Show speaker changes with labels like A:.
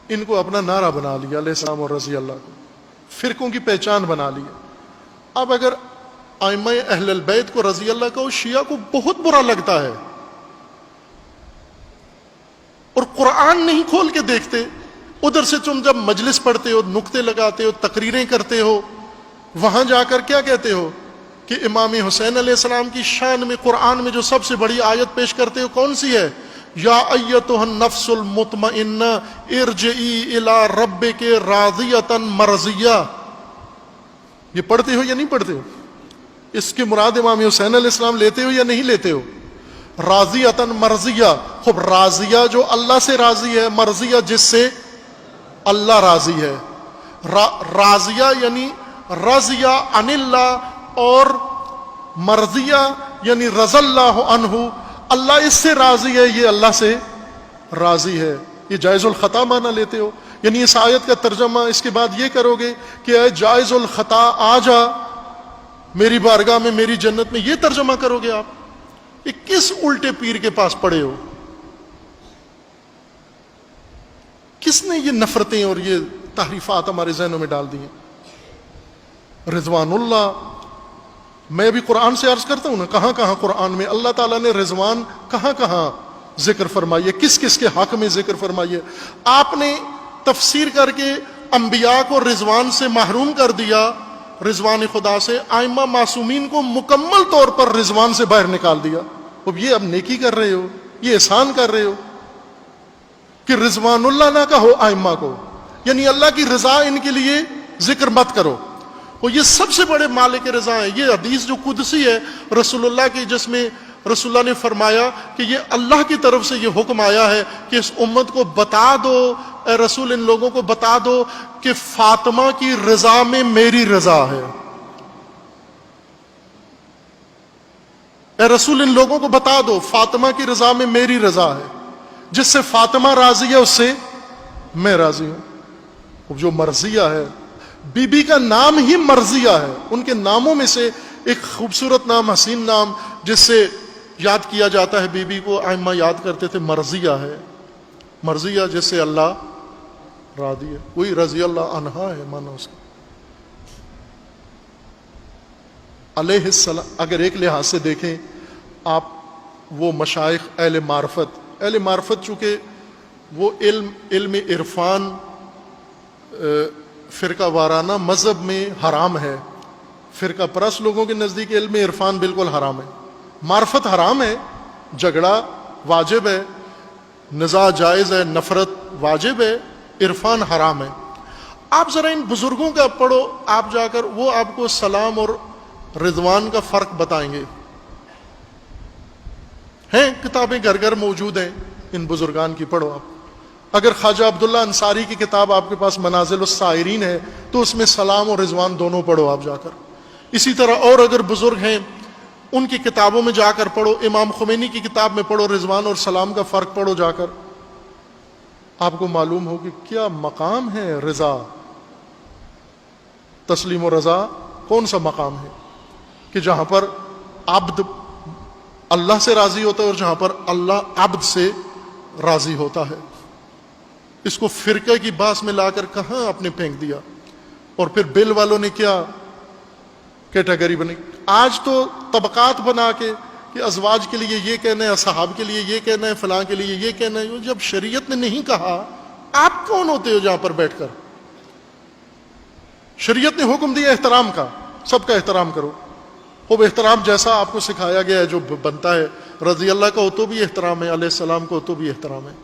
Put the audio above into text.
A: ان کو اپنا نعرہ بنا لیا علیہ السلام اور رضی اللہ کو، فرقوں کی پہچان بنا لیا۔ اب اگر ائمہ اہل البیت کو رضی اللہ کا شیعہ کو بہت برا لگتا ہے اور قرآن نہیں کھول کے دیکھتے، ادھر سے تم جب مجلس پڑھتے ہو، نکتے لگاتے ہو، تقریریں کرتے ہو، وہاں جا کر کیا کہتے ہو کہ امام حسین علیہ السلام کی شان میں قرآن میں جو سب سے بڑی آیت پیش کرتے ہو کون سی ہے؟ یا ایتھا النفس المطمئنہ ارجعی الی ربک راضیۃ مرضیہ۔ یہ پڑھتے ہو یا نہیں پڑھتے ہو؟ اس کی مراد امام حسین علیہ السلام لیتے ہو یا نہیں لیتے ہو؟ راضیۃ مرضیہ، خب راضیہ جو اللہ سے راضی ہے، مرضیہ جس سے اللہ راضی ہے۔ راضیہ یعنی رضیہ عن اللہ، اور مرضیہ یعنی رضی اللہ عنہ، اللہ اس سے راضی ہے، یہ اللہ سے راضی ہے۔ یہ جائز الخطا معنی لیتے ہو، یعنی اس آیت کا ترجمہ اس کے بعد یہ کرو گے کہ اے جائز الخطا آ جا میری بارگاہ میں، میری جنت میں، یہ ترجمہ کرو گے آپ؟ یہ کس الٹے پیر کے پاس پڑے ہو؟ کس نے یہ نفرتیں اور یہ تحریفات ہمارے ذہنوں میں ڈال دی ہیں؟ رضوان اللہ، میں بھی قرآن سے عرض کرتا ہوں نا، کہاں کہاں قرآن میں اللہ تعالیٰ نے رضوان کہاں کہاں ذکر فرمائیے، کس کس کے حق میں ذکر فرمائیے۔ آپ نے تفسیر کر کے انبیاء کو رضوان سے محروم کر دیا، رضوان خدا سے، ائمہ معصومین کو مکمل طور پر رضوان سے باہر نکال دیا۔ اب یہ اب نیکی کر رہے ہو، یہ احسان کر رہے ہو کہ رضوان اللہ نہ کہو ائمہ کو، یعنی اللہ کی رضا ان کے لیے ذکر مت کرو۔ وہ یہ سب سے بڑے مالک رضا ہیں۔ یہ حدیث جو قدسی ہے رسول اللہ کی، جس میں رسول اللہ نے فرمایا کہ یہ اللہ کی طرف سے یہ حکم آیا ہے کہ اس امت کو بتا دو، اے رسول ان لوگوں کو بتا دو کہ فاطمہ کی رضا میں میری رضا ہے۔ اے رسول ان لوگوں کو بتا دو فاطمہ کی رضا میں میری رضا ہے، جس سے فاطمہ راضی ہے اس سے میں راضی ہوں۔ جو مرضیہ ہے، بی بی کا نام ہی مرضیہ ہے، ان کے ناموں میں سے ایک خوبصورت نام، حسین نام، جس سے یاد کیا جاتا ہے بی بی کو، ائمہ یاد کرتے تھے، مرضیہ ہے۔ مرضیہ جس سے اللہ راضی ہے، وہی رضی اللہ عنہا ہے مانا اس کا۔ علیہ السلام اگر ایک لحاظ سے دیکھیں آپ، وہ مشائخ اہل معرفت چونکہ وہ علم عرفان فرقہ وارانہ مذہب میں حرام ہے، فرقہ پرست لوگوں کے نزدیک علم عرفان بالکل حرام ہے، معرفت حرام ہے، جھگڑا واجب ہے، نزاع جائز ہے، نفرت واجب ہے، عرفان حرام ہے۔ آپ ذرا ان بزرگوں کا پڑھو، آپ جا کر وہ آپ کو سلام اور رضوان کا فرق بتائیں گے۔ ہیں کتابیں گھر گھر موجود ہیں، ان بزرگان کی پڑھو آپ۔ اگر خواجہ عبداللہ انصاری کی کتاب آپ کے پاس منازل السائرین ہے تو اس میں سلام اور رضوان دونوں پڑھو آپ جا کر۔ اسی طرح اور اگر بزرگ ہیں ان کی کتابوں میں جا کر پڑھو، امام خمینی کی کتاب میں پڑھو، رضوان اور سلام کا فرق پڑھو جا کر، آپ کو معلوم ہو کہ کیا مقام ہے رضا۔ تسلیم و رضا کون سا مقام ہے کہ جہاں پر عبد اللہ سے راضی ہوتا ہے اور جہاں پر اللہ عبد سے راضی ہوتا ہے۔ اس کو فرقہ کی باس میں لا کر کہاں آپ نے پھینک دیا، اور پھر بل والوں نے کیا کیٹیگری بنی۔ آج تو طبقات بنا کے کہ ازواج کے لیے یہ کہنا ہے، اصحاب کے لیے یہ کہنا ہے، فلاں کے لیے یہ کہنا ہے۔ جب شریعت نے نہیں کہا، آپ کون ہوتے ہو جہاں پر بیٹھ کر؟ شریعت نے حکم دیا احترام کا، سب کا احترام کرو۔ خوب احترام جیسا آپ کو سکھایا گیا ہے جو بنتا ہے، رضی اللہ کا ہو تو بھی احترام ہے، علیہ السلام کو ہو تو بھی احترام ہے۔